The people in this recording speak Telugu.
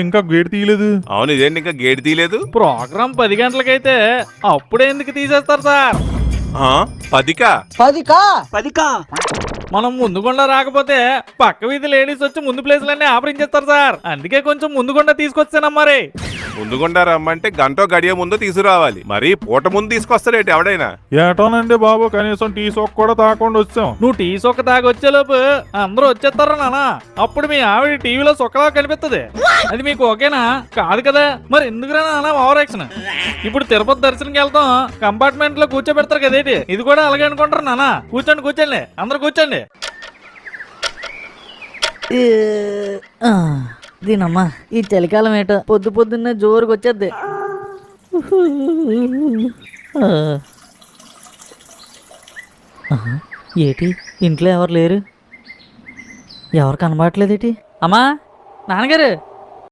ఇంకా గేట్ తీయలేదు. అవును, ఇదేంటి ఇంకా గేట్ తీయలేదు? ప్రోగ్రామ్ 10 గంటలకైతే అప్పుడే ఎందుకు తీసేస్తారు సార్? 10కా? 10కా? మనం ముందుగుండా రాకపోతే పక్క వీధి లేడీస్ వచ్చి ముందు ప్లేసులన్నీ ఆపరించేస్తారు సార్. అందుకే కొంచెం ముందుగుండా తీసుకొచ్చానమ్మా. ముందుగుండా రమ్మంటే గంటో గడియ ముందు తీసుకురావాలి, మరి పూట ముందు తీసుకొస్తారేటి ఎవడైనా? ఏటోనండి బాబు, కనీసం టీ సోక్ కూడా తాకుండా వచ్చాం. నువ్వు టీ సొక్క తాగి వచ్చేలోపు అందరూ వచ్చేస్తారా నాన్న? అప్పుడు మీ ఆవిడ టీవీలో సొక్కలా కనిపిస్తుంది. అది మీకు ఓకేనా? కాదు కదా, మరి ఎందుకురా నాన్న ఓవర్ యాక్షన్? ఇప్పుడు తిరుపతి దర్శనంకి వెళ్తాం, కంపార్ట్మెంట్ లో కూర్చోబెడతారు కదేటి, ఇది కూడా అలాగే అనుకుంటారు నాన్న. కూర్చోండి కూర్చోండి, అందరు కూర్చోండి. దీనమ్మా, ఈ చలికాలం ఏటో పొద్దు పొద్దున్నే జోరుకు వచ్చేద్ది. ఏటి ఇంట్లో ఎవరు లేరు? ఎవరు కనబడట్లేదేటి? అమ్మా, నాన్నగారు